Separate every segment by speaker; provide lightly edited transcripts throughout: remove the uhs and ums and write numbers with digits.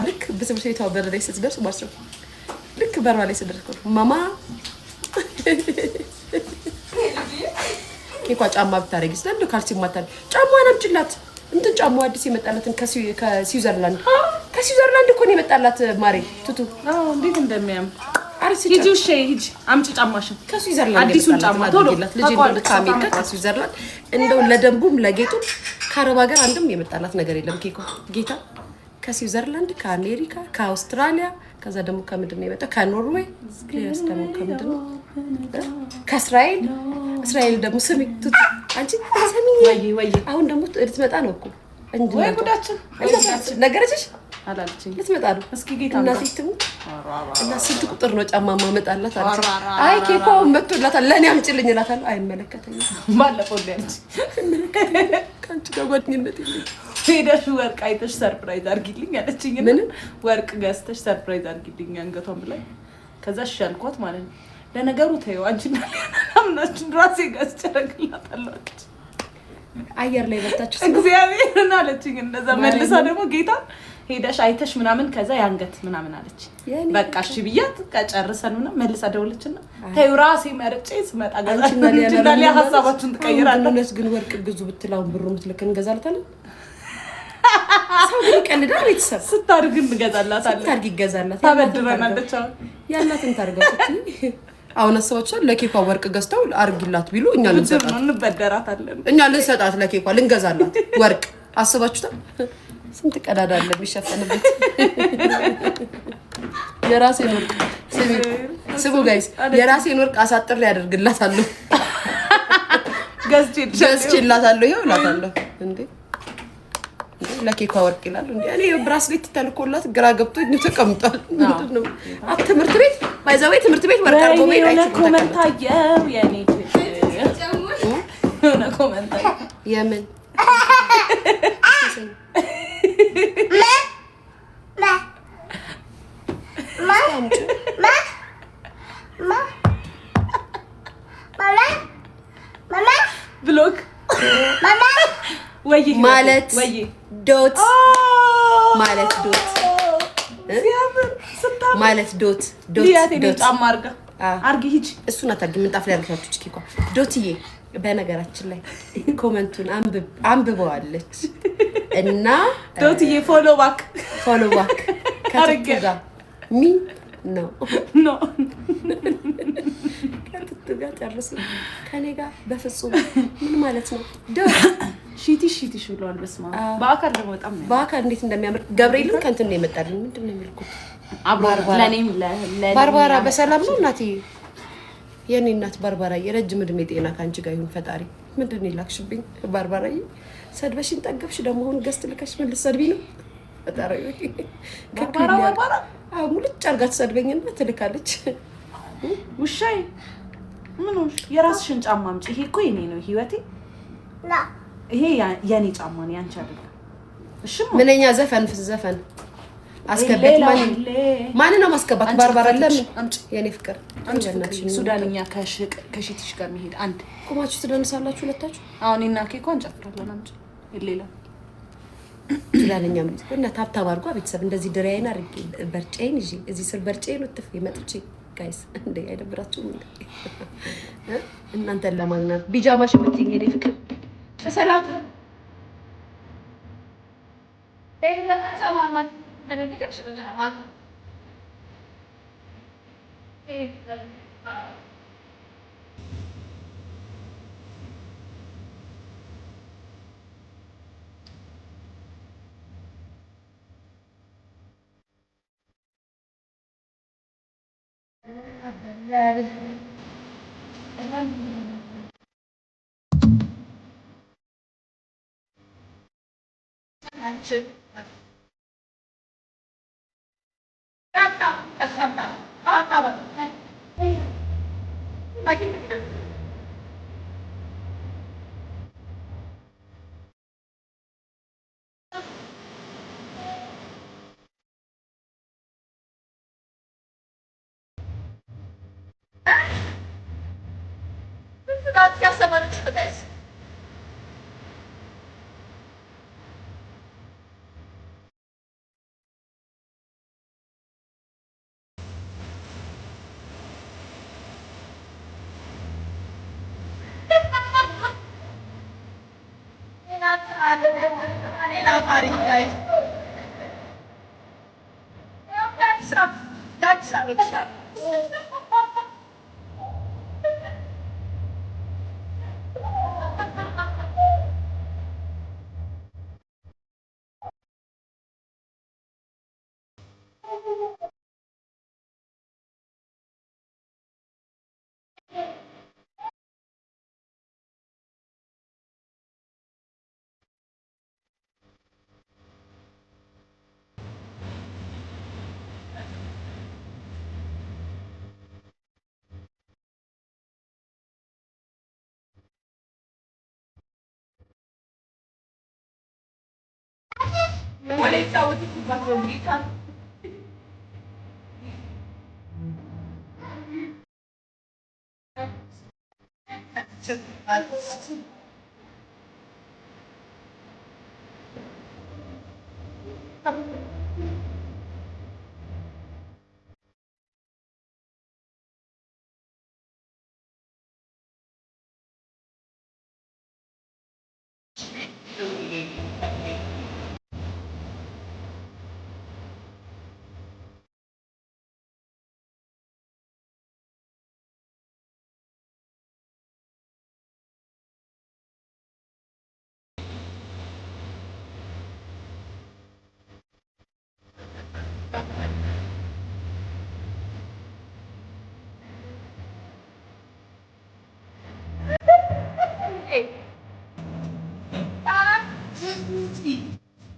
Speaker 1: ልክ በትምህርት ቤቷ በር ላይ ስትደርስ ማለት ነው። ልክ በሯ ላይ ስትደርስ ማማ ኬኳ ጫማ ብታረጊ ስለንዱ ካልሲ ማታል ጫማዋን አምጪላት እንትን ጫማው አዲስ የመጣላትን ከስዊዘርላንድ እኮ ነው የመጣላት ማሬ ቱቱ
Speaker 2: እንዴት እንደሚያም ሂጂ እሺ ሂጂ አምጪ ጫማሽን
Speaker 1: ከስዊዘርላንድ
Speaker 2: አዲሱን ጫማ ቶሎ
Speaker 1: ልጅ እንደው ከአሜሪካ ከስዊዘርላንድ እንደው ለደንቡም ለጌጡም ከአረብ ሀገር አንድም የመጣላት ነገር የለም ኬኳ ጌታ ከስዊዘርላንድ ከአሜሪካ ከአውስትራሊያ ከዛ ደግሞ ከምንድን ነው የመጣው ከኖርዌይ ስለዚህ ደግሞ ከምንድን ነው ከእስራኤል ደግሞ ስሚ ቱቱ አንቺ ሰሚኝ
Speaker 2: ወይ
Speaker 1: አሁን ደግሞ ልትመጣ ነው እኮ
Speaker 2: ወይ ጉዳችን
Speaker 1: ነገረችሽ
Speaker 2: አላለችኝ
Speaker 1: ልትመጣ ነው
Speaker 2: እስኪ ጌታ
Speaker 1: እናቴ ትሙ እና ስንት ቁጥር ነው ጫማ ማመጣላት አለች አይ ኬኳው መጥቶላታል ለኔ አምጪልኝ እላታለሁ አይመለከተኝም
Speaker 2: ባለፈው ሊያንቺ
Speaker 1: ካንቺ ጋር ጓደኝነት የለኝ
Speaker 2: ሄደሽ ወርቅ አይተሽ ሰርፕራይዝ አድርጊልኝ አለችኝ
Speaker 1: ምን
Speaker 2: ወርቅ ገዝተሽ ሰርፕራይዝ አድርጊልኝ አንገቷን ብላኝ ከዛ እሺ አልኳት ማለት ነው ለነገሩ ተይው አንቺና ለናምናችን ራሴ ገዝቼ አደርግላታለሁ
Speaker 1: አየር ላይ በታችሁ
Speaker 2: እግዚአብሔርን አለችኝ እንደዛ መልሳ ደግሞ ጌታ ሄደሽ አይተሽ ምናምን ከዛ ያንገት ምናምን አለች በቃ እሺ ብያት ከጨርሰንና መልሳ ደውለችና ተይው ራሴ መርጬ ስመጣ ገዛችና ለያ ሐሳባችሁን ትቀይራላችሁ
Speaker 1: ግን ወርቅ ግዙ ብትላው ብሩ ምትልክ እንገዛላታለን ሰው ግን ቀልዳ ቤተሰብ
Speaker 2: ስታርግ እንገዛላታለን
Speaker 1: ስታርግ ይገዛላት
Speaker 2: ታበድረናለች
Speaker 1: ያላትን ታርጋት አሁን አሰባችሁ ለኬኳ ወርቅ ገዝተው አርግላት ቢሉ እኛ
Speaker 2: እንበደራታለን
Speaker 1: እኛ ልንሰጣት ለኬኳ ልንገዛላት ወርቅ አሰባችሁታ ስንት ቀዳዳ አለ ቢሸፈንበት የራሴን ወርቅ ስሙ ጋይስ የራሴን ወርቅ አሳጥር ያደርግላታለሁ ገዝቼላታለሁ ይሄው ላታለሁ እንዴ ለኬኳ ወርቅ ይላል እንዴ እኔ ብራስሌት ተልኮላት ግራ ገብቶኝ ተቀምጧል ምንድነው ትምህርት ቤት ባይዛው ትምህርት ቤት ወርቅ አርጎ ቤት አይችልም
Speaker 2: ኮሜንት አየው የኔ የሆነ ኮሜንት
Speaker 1: የምን
Speaker 2: ብሎክ ወይ
Speaker 1: ማለት ዶት ማለት ዶት ማለት ዶት
Speaker 2: ዶት ጫማ አርጋ ሂጂ
Speaker 1: እሱን አታርጊ ምንጣፍ ላይ አርጋችሁ ቺኪ ዶትዬ በነገራችን ላይ ኮሜንቱን አንብበዋለች እና
Speaker 2: ዶትዬ ፎሎ ባክ
Speaker 1: ከትቱ ጋር ሚ ኖ ከትቱ ጋር ጨርሱ ከኔ ጋር በፍጹም ምን ማለት ነው ዶት
Speaker 2: ሺቲ ብሏል በስማ በአካል ደግሞ በጣም ነው
Speaker 1: በአካል እንዴት እንደሚያምር ገብርኤልን ከንትን ነው የመጣልኝ ምንድነው የሚልኩት
Speaker 2: ለኔም
Speaker 1: ባርባራ በሰላም ነው እናቴ የኔ እናት ባርባራ የረጅም እድሜ ጤና ካንቺ ጋር ይሁን ፈጣሪ ምንድነው ይላክሽብኝ ባርባራዬ ሰድበሽን ጠገብሽ ደግሞ አሁን ገስት ልከሽ ምን ልትሰድቢ ነው ፈጣሪ
Speaker 2: ባርባራ
Speaker 1: ሙልጭ አርጋ ትሰድበኝና ትልካለች
Speaker 2: ውሻዬ ምን ነው የራስሽን ጫማ አምጪ ይሄ እኮ የኔ ነው ህይወቴ ይሄ የኔ ጫማ ነው ያንቺ አይደለም እሺ
Speaker 1: ምንኛ ዘፈን አስከበት ማን ነው ማስከባት ባርባራ ለምን የኔ ፍቅር
Speaker 2: ሱዳንኛ ከሽቲሽ ጋር መሄድ አንድ
Speaker 1: ቆማችሁ ትደንሳላችሁ ሁለታችሁ
Speaker 2: አሁን እና ኬኳ እንጨፍራለን አምጪ ሌላ
Speaker 1: ሱዳንኛ ምን እና ታብታብ አድርጓ ቤተሰብ እንደዚህ ድራይና አርጌ በርጬን ይዤ እዚህ ስር በርጬን ወጥፍ ይመጥቼ ጋይስ እንደ አይደብራችሁም እናንተ ለማግናት ቢጃማሽ ብትይኝ የኔ ፍቅር ሰላም ሰላም That's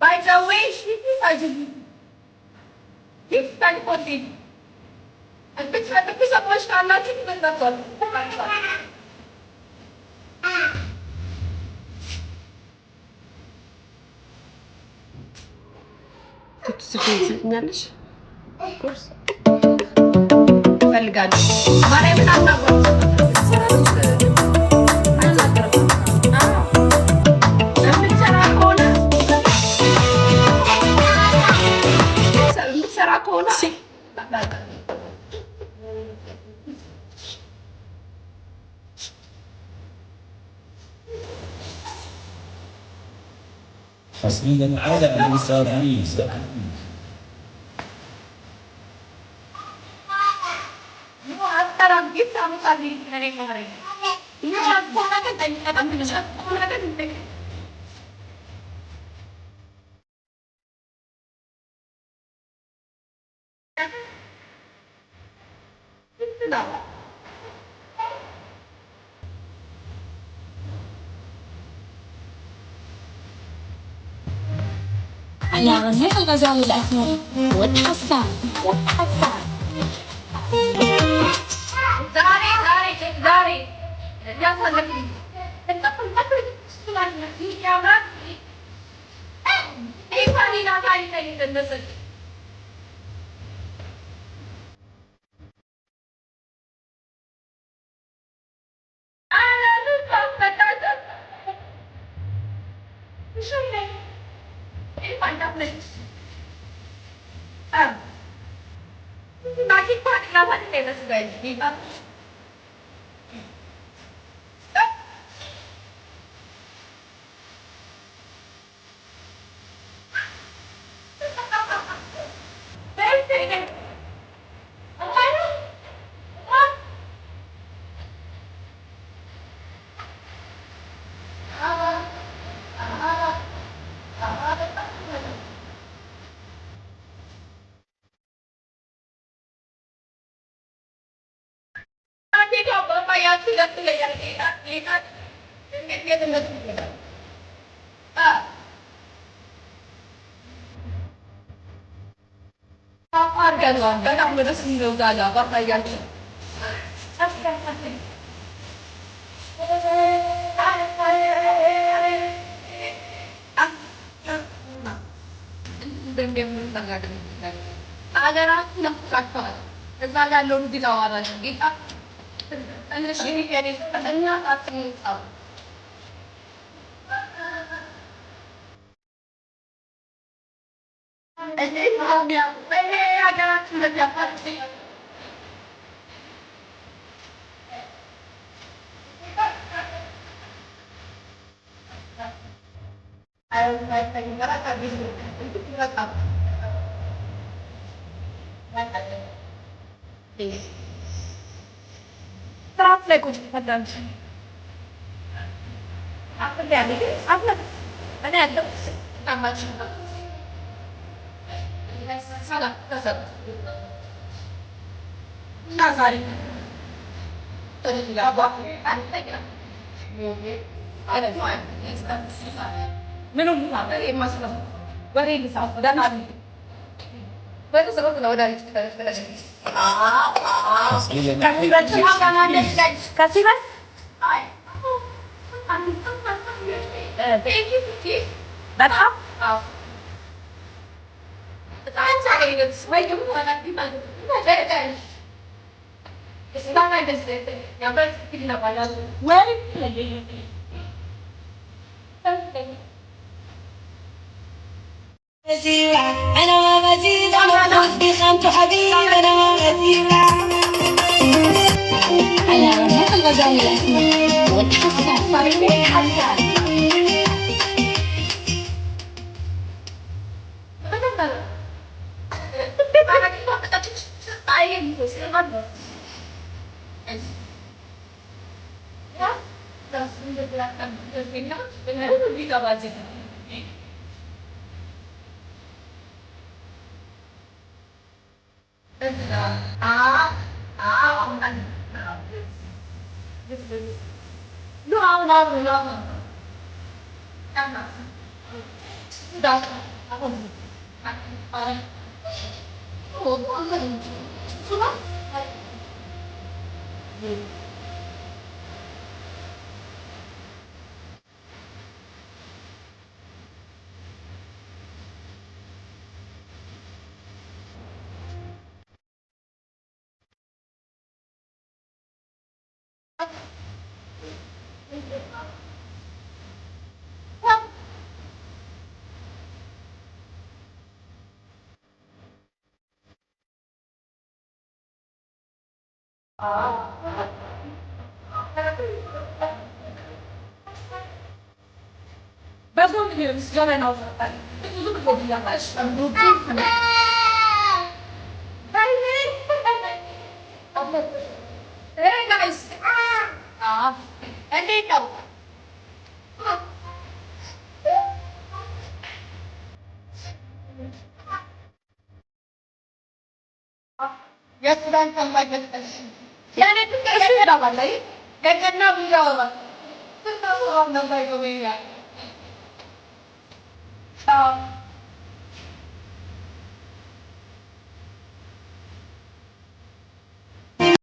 Speaker 1: By the way, she is actually this kind of thing. And which I think is a much nothing with the God. ትጽፊልኛለሽ? ኮርስ እፈልጋለሁ። ማርያምን አናግሯት። የምትሰራ ከሆነ
Speaker 3: حصريا على المصابين
Speaker 4: على رصيف الغزال الأسمر والحصان
Speaker 1: ዛሬ ያሳለፍኝ በጣም ደስ የሚለው ዛጋ ባታያችሁ ሀገራችን ናፍቃችኋል። እዛ ጋር ያለውን ጊዜ አዋራሽ ጌታ ትንሽ እና ታስሙጣው ሀገራችን ለዚያፋት
Speaker 2: Trap like कुछ पता नहीं आप क्या लेके आप ना मैंने आता काम अच्छा साला कसर ना सारी तो नहीं लगा ada minum dari masalah beri di sana dan hari baru sebab kena dari kamu berarti akan ada kasih kan datang saya ingin supaya kamu nanti mana Istilah ada sedikit, yang berarti tidak banyak. Well, أنا ما مزيد أنا ربي خانت حبيب أنا ما مزيد
Speaker 4: على رمح الغزال الأسمر وتحسن
Speaker 2: صريح حتى Bagus ni, sejarah yang awak itu tu dia mas. Rutin. Hai. Hey guys. Ini kau. Ya sudah sampai ke sini. Yang itu kasih dah balai. Kena bila. Kita orang nampak kau ni.